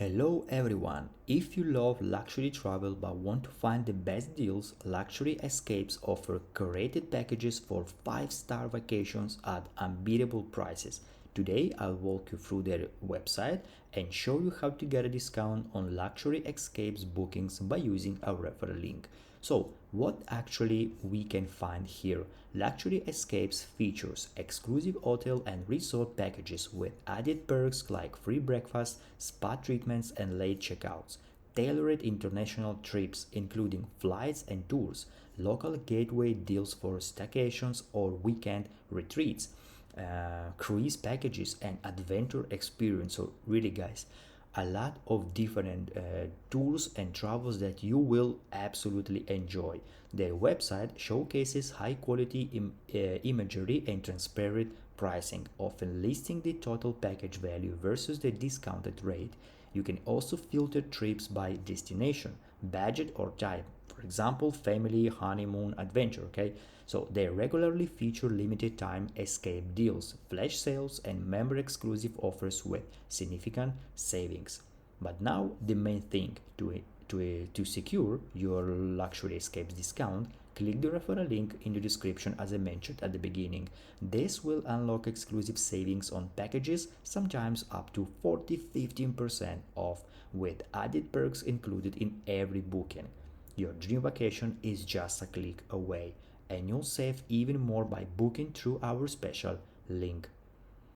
Hello everyone! If you love luxury travel but want to find the best deals, Luxury Escapes offer curated packages for 5-star vacations at unbeatable prices. Today I'll walk you through their website and show you how to get a discount on Luxury Escapes bookings by using a referral link. So, what actually we can find here? Luxury Escapes features exclusive hotel and resort packages with added perks like free breakfast, spa treatments, and late checkouts. Tailored international trips, including flights and tours, local gateway deals for staycations or weekend retreats, cruise packages, and adventure experience. So, really, guys, a lot of different tours and travels that you will absolutely enjoy. Their website showcases high quality imagery and transparent pricing, often listing the total package value versus the discounted rate. You can also filter trips by destination, budget, or type. For example, family, honeymoon, adventure. Okay, so they regularly feature limited time escape deals, flash sales, and member exclusive offers with significant savings. But now the main thing to secure your luxury escapes discount, click the referral link in the description as I mentioned at the beginning. This will unlock exclusive savings on packages, sometimes up to 40-15% off, with added perks included in every booking. Your dream vacation is just a click away, and you'll save even more by booking through our special link